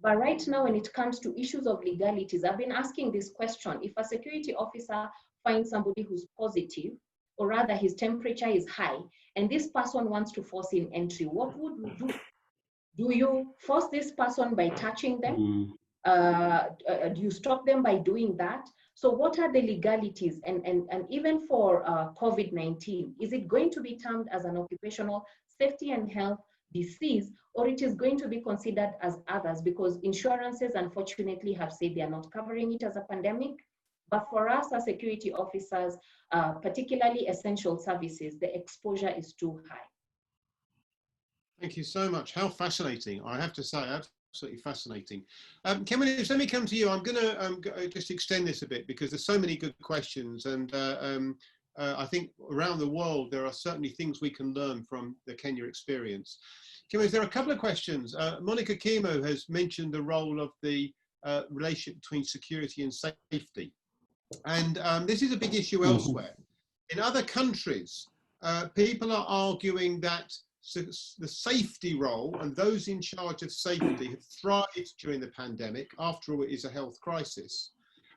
But right now, when it comes to issues of legalities, I've been asking this question. If a security officer finds somebody who's positive, or rather his temperature is high, and this person wants to force in entry, what would we do? Do you force this person by touching them? Do you stop them by doing that? So what are the legalities? And even for COVID-19, is it going to be termed as an occupational safety and health disease, or it is going to be considered as others? Because insurances, unfortunately, have said they are not covering it as a pandemic. But for us as security officers, particularly essential services, the exposure is too high. Thank you so much. How fascinating. I have to say, absolutely fascinating. Kenyan, let me come to you. I'm going to just extend this a bit because there's so many good questions. And I think around the world, there are certainly things we can learn from the Kenya experience. Kenyan, there are a couple of questions. Monica Kimo has mentioned the role of the relationship between security and safety. And this is a big issue elsewhere. In other countries, people are arguing that the safety role and those in charge of safety have thrived during the pandemic. After all, it is a health crisis.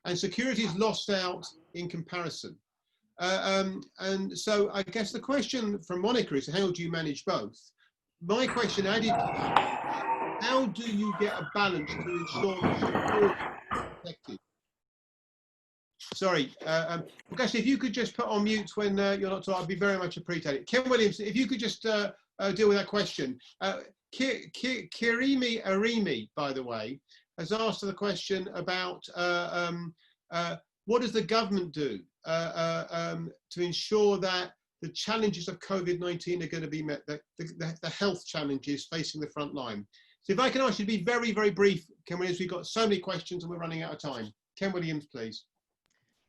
And security is lost out in comparison. And so I guess the question from Monica is, how do you manage both? My question added to that, how do you get a balance to ensure that security is protected? Sorry, Mukesh, if you could just put on mute when you're not talking, I'd be very much appreciated. Ken Williams, if you could just deal with that question. Kirimi Arimi, by the way, has asked the question about what does the government do to ensure that the challenges of COVID-19 are going to be met, the health challenges facing the front line. So if I can ask you to be very, very brief, Ken Williams, we've got so many questions and we're running out of time. Ken Williams, please.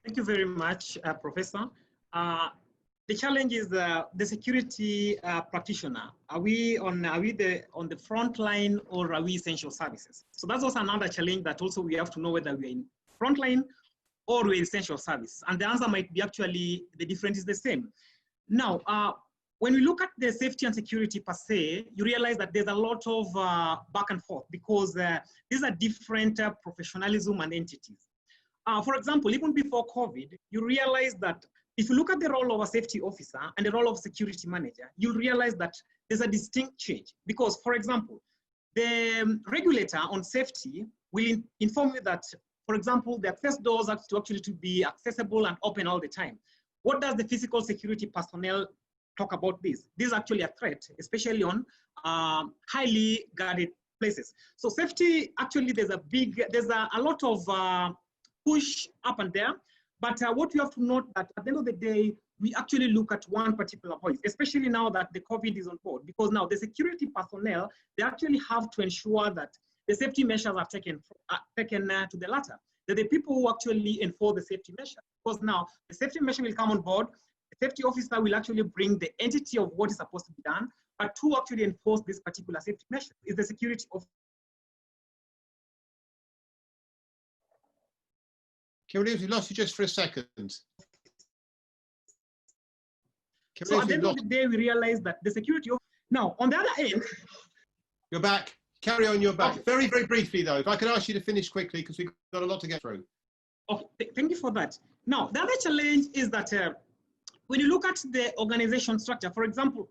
Thank you very much, Professor. The challenge is the security practitioner. Are we on the front line or are we essential services? So that's also another challenge that also we have to know whether we're in front line or we're essential service. And the answer might be actually the difference is the same. Now, when we look at the safety and security per se, you realize that there's a lot of back and forth because these are different professionalism and entities. For example, even before COVID, you realize that if you look at the role of a safety officer and the role of security manager, you'll realize that there's a distinct change. Because, for example, the regulator on safety will inform you that, for example, the access doors have to actually be accessible and open all the time. What does the physical security personnel talk about this? This is actually a threat, especially on highly guarded places. So safety, actually, there's a lot of push up and there. But what you have to note that at the end of the day, we actually look at one particular point, especially now that the COVID is on board, because now the security personnel, they actually have to ensure that the safety measures are taken to the latter. They're the people who actually enforce the safety measure. Because now the safety measure will come on board, the safety officer will actually bring the entity of what is supposed to be done, but to actually enforce this particular safety measure is the security officer. Ken Williams, we lost you just for a second. So at the end of the day, we realize that the security officer, now on the other end. You're back. Carry on, you're back. Okay. Very, very briefly though, if I could ask you to finish quickly because we've got a lot to get through. Okay, thank you for that. Now, the other challenge is that when you look at the organization structure, for example,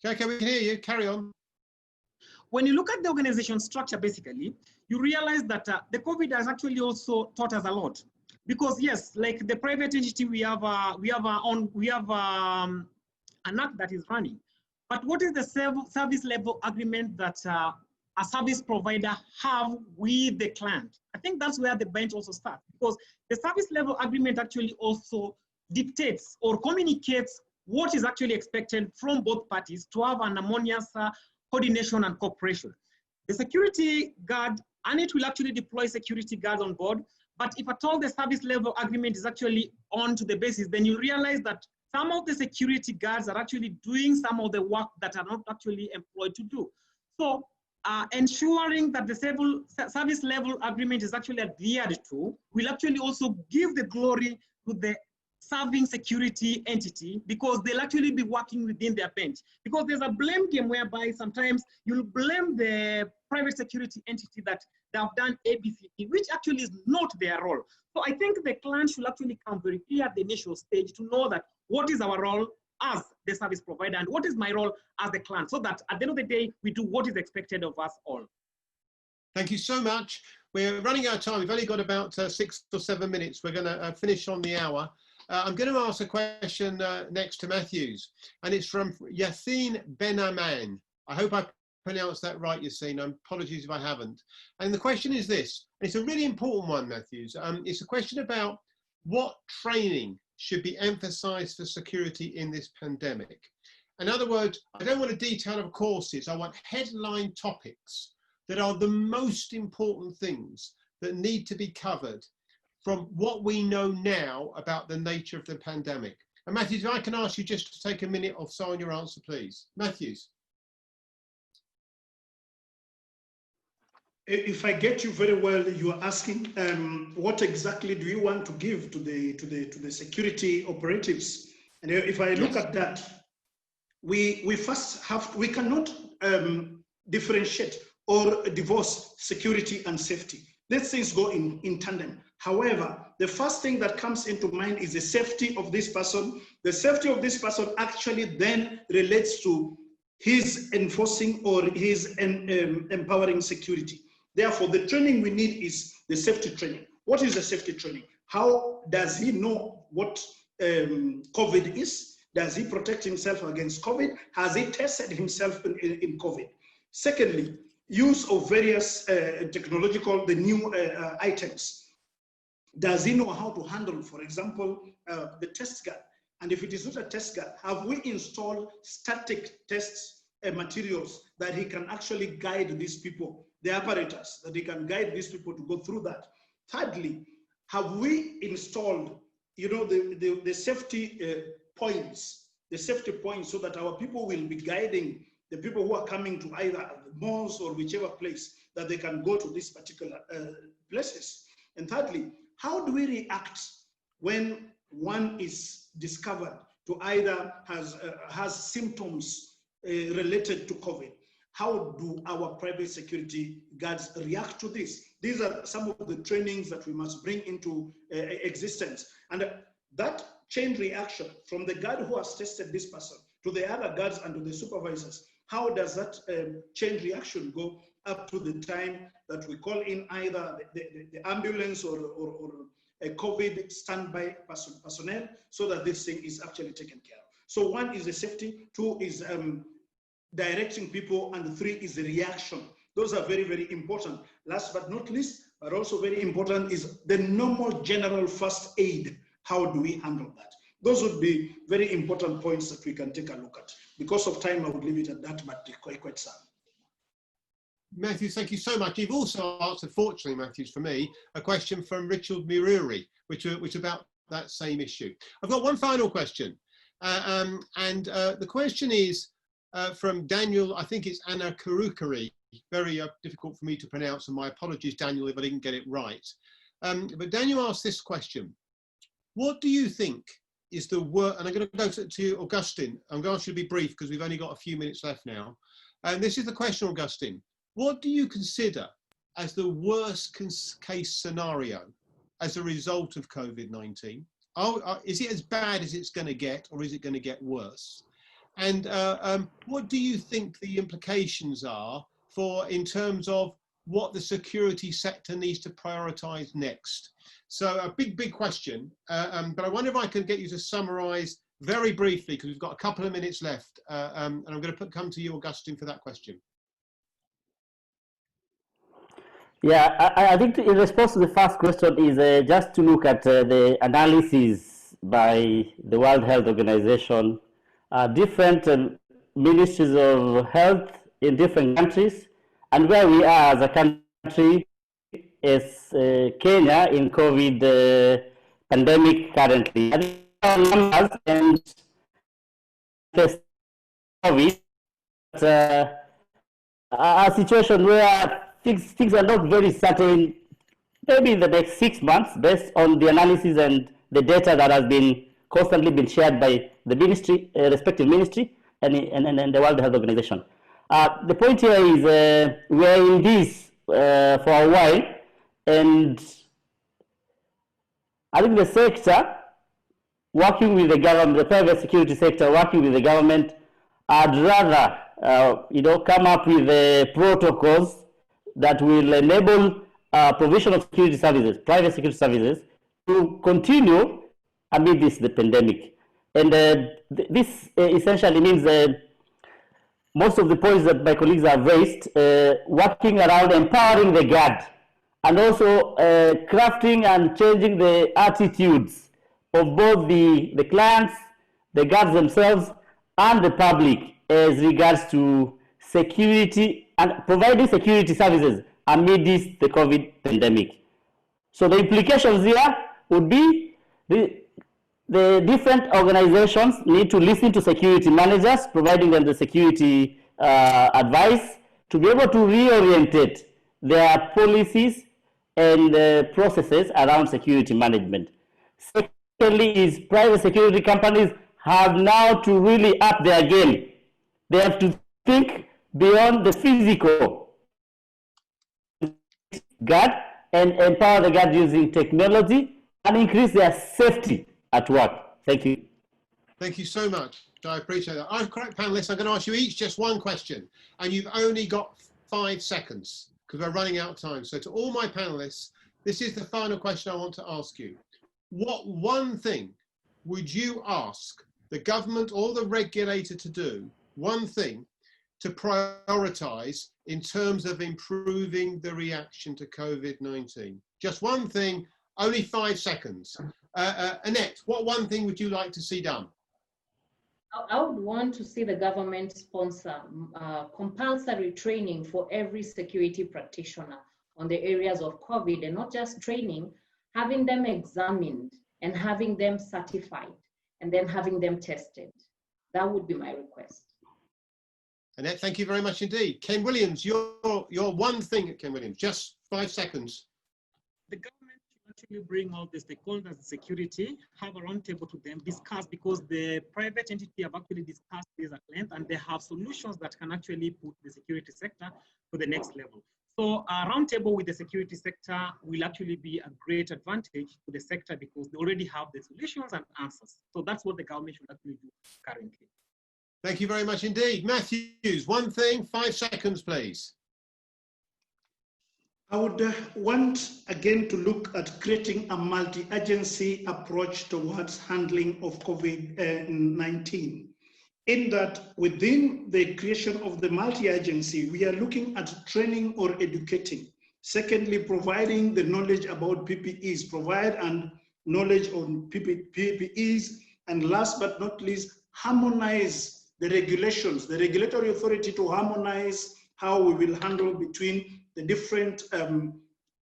Okay, we can hear you. Carry on. when you look at the organization structure, basically, you realize that the COVID has actually also taught us a lot. Because yes, like the private entity, we have an act that is running. But what is the service level agreement that a service provider have with the client? I think that's where the bench also starts, because the service level agreement actually also dictates or communicates what is actually expected from both parties to have an harmonious coordination and cooperation. The security guard, and it will actually deploy security guards on board, but if at all the service level agreement is actually on to the basis, then you realize that some of the security guards are actually doing some of the work that are not actually employed to do. So ensuring that the service level agreement is actually adhered to will actually also give the glory to the serving security entity, because they'll actually be working within their bench. Because there's a blame game whereby sometimes you'll blame the private security entity that they have done ABCD, which actually is not their role. So I think the client should actually come very clear at the initial stage to know that what is our role as the service provider, and what is my role as the client, so that at the end of the day, we do what is expected of us all. Thank you so much. We're running out of time. We've only got about 6 or 7 minutes. We're going to finish on the hour. I'm going to ask a question next to Matthew's, and it's from Yassine Benaman. I hope I pronounced that right, Yassine. Apologies if I haven't. And the question is this. It's a really important one, Matthews. It's a question about what training should be emphasized for security in this pandemic. In other words, I don't want a detail of courses. I want headline topics that are the most important things that need to be covered from what we know now about the nature of the pandemic. And Matthews, if I can ask you just to take a minute or so on your answer, please. Matthews. If I get you very well, you are asking what exactly do you want to give to the security operatives? And if I look at that, we first have, we cannot differentiate or divorce security and safety. These things go in tandem. However, the first thing that comes into mind is the safety of this person. The safety of this person actually then relates to his enforcing or his empowering security. Therefore, the training we need is the safety training. What is the safety training? How does he know what COVID is? Does he protect himself against COVID? Has he tested himself in COVID? Secondly, use of various technological, the new items. Does he know how to handle, for example, the test gun? And if it is not a test gun, have we installed static test materials that he can actually guide these people, the apparatus, that he can guide these people to go through that? Thirdly, have we installed, you know, the safety points, so that our people will be guiding the people who are coming to either the malls or whichever place that they can go to these particular places? And thirdly, how do we react when one is discovered to either has symptoms related to COVID? How do our private security guards react to this? These are some of the trainings that we must bring into existence. And that chain reaction from the guard who has tested this person to the other guards and to the supervisors, how does that chain reaction go up to the time that we call in either the ambulance or a COVID standby personnel, so that this thing is actually taken care of? So one is the safety, two is directing people, and three is the reaction. Those are very, very important. Last but not least, but also very important, is the normal general first aid. How do we handle that? Those would be very important points that we can take a look at. Because of time, I would leave it at that, but quite sad. Matthews, thank you so much. You've also answered, fortunately, Matthews, for me, a question from Richard Miruri, which about that same issue. I've got one final question. The question is from Daniel, I think it's Anna Karukari, very difficult for me to pronounce, and my apologies, Daniel, if I didn't get it right. But Daniel asked this question: what do you think is the worst, and I'm going to go to Augustine. I'm going to ask you to be brief because we've only got a few minutes left now. And this is the question, Augustine. What do you consider as the worst case scenario as a result of COVID-19? Is it as bad as it's going to get, or is it going to get worse? And what do you think the implications are in terms of what the security sector needs to prioritize next? So a big question, but I wonder if I can get you to summarize very briefly, because we've got a couple of minutes left, and I'm going to come to you, Augustine, for that question. Yeah, I think in response to the first question is just to look at the analysis by the World Health Organization, different ministries of health in different countries, and where we are as a country is Kenya in COVID pandemic currently. And numbers and COVID, a situation where things are not very certain, maybe in the next 6 months, based on the analysis and the data that has been constantly been shared by the ministry, respective ministry, and the World Health Organization. The point here is we are in this for a while, and I think the sector working with the government, the private security sector, working with the government, I'd rather, come up with protocols that will enable provision of security services, private security services, to continue amid the pandemic. And this essentially means most of the points that my colleagues have raised, working around empowering the guard, and also crafting and changing the attitudes of both the clients, the guards themselves, and the public as regards to security and providing security services amidst the COVID pandemic. So the implications here would be the different organizations need to listen to security managers, providing them the security advice to be able to reorientate their policies and processes around security management. Secondly is private security companies have now to really up their game. They have to think beyond the physical guard and empower the guard using technology and increase their safety at work. Thank you. Thank you so much. I appreciate that. I've correct panelists. I'm going to ask you each just one question, and you've only got 5 seconds because we're running out of time. So to all my panelists, this is the final question I want to ask you. What one thing would you ask the government or the regulator to do, one thing to prioritize in terms of improving the reaction to COVID-19? Just one thing, only 5 seconds. Annette, what one thing would you like to see done? I would want to see the government sponsor compulsory training for every security practitioner on the areas of COVID, and not just training, having them examined and having them certified and then having them tested. That would be my request. Annette, thank you very much indeed. Ken Williams, your one thing, Ken Williams, just 5 seconds. The government should actually bring all the stakeholders in security, have a roundtable to them, discuss, because the private entity have actually discussed this at length, and they have solutions that can actually put the security sector to the next level. So a roundtable with the security sector will actually be a great advantage to the sector because they already have the solutions and answers. So that's what the government should actually do currently. Thank you very much indeed. Matthews, one thing, 5 seconds, please. I would want again to look at creating a multi-agency approach towards handling of COVID-19. In that, within the creation of the multi-agency, we are looking at training or educating. Secondly, providing the knowledge about PPEs, provide and knowledge on PPEs, and last but not least, harmonize the regulations, the regulatory authority to harmonize how we will handle between the different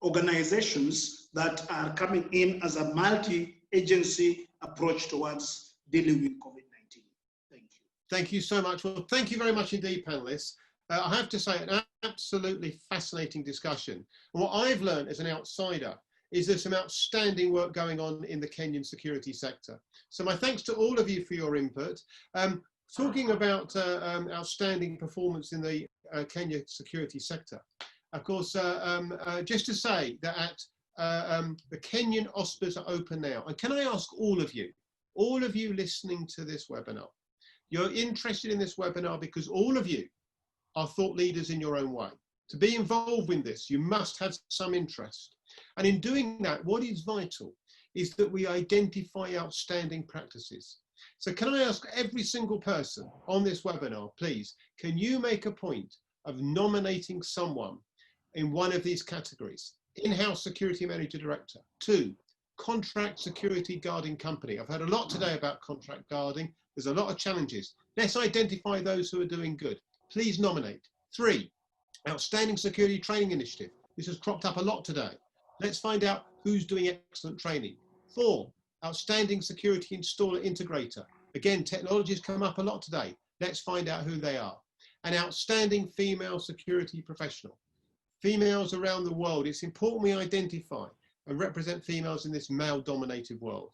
organizations that are coming in as a multi-agency approach towards dealing with COVID-19. Thank you. Thank you so much. Well, thank you very much indeed, panelists. I have to say, an absolutely fascinating discussion. And what I've learned as an outsider is there's some outstanding work going on in the Kenyan security sector. So my thanks to all of you for your input. Talking about outstanding performance in the Kenya security sector, of course, just to say that the Kenyan OSPAs are open now. And can I ask all of you listening to this webinar, you're interested in this webinar because all of you are thought leaders in your own way. To be involved in this, you must have some interest. And in doing that, what is vital is that we identify outstanding practices. So can I ask every single person on this webinar, please, can you make a point of nominating someone in one of these categories? In-house security manager director. 2, contract security guarding company. I've heard a lot today about contract guarding. There's a lot of challenges. Let's identify those who are doing good. Please nominate. 3, outstanding security training initiative. This has cropped up a lot today. Let's find out who's doing excellent training. 4, outstanding security installer integrator. Again, technologies come up a lot today. Let's find out who they are. An outstanding female security professional. Females around the world, it's important we identify and represent females in this male-dominated world.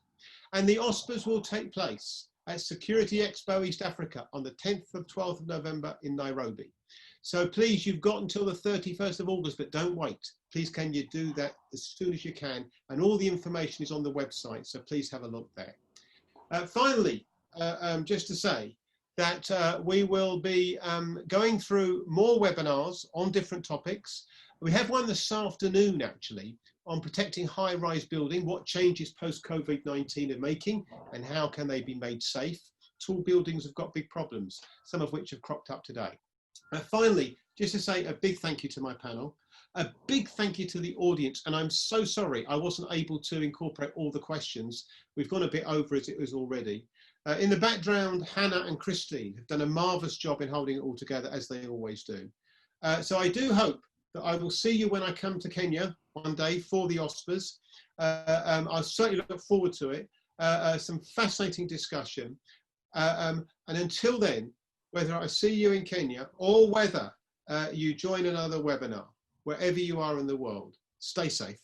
And the OSPAs will take place at Security Expo East Africa on the 10th and 12th of November in Nairobi. So please, you've got until the 31st of August, but don't wait. Please, can you do that as soon as you can? And all the information is on the website, so please have a look there. Finally, just to say that we will be going through more webinars on different topics. We have one this afternoon, actually, on protecting high-rise building, what changes post-COVID-19 are making, and how can they be made safe. Tall buildings have got big problems, some of which have cropped up today. Finally, just to say a big thank you to my panel, a big thank you to the audience, and I'm so sorry I wasn't able to incorporate all the questions. We've gone a bit over as it was already. In the background, Hannah and Christine have done a marvellous job in holding it all together, as they always do. So I do hope that I will see you when I come to Kenya one day for the OSPAs. I certainly look forward to it. Some fascinating discussion. And until then, whether I see you in Kenya or whether you join another webinar, wherever you are in the world, stay safe.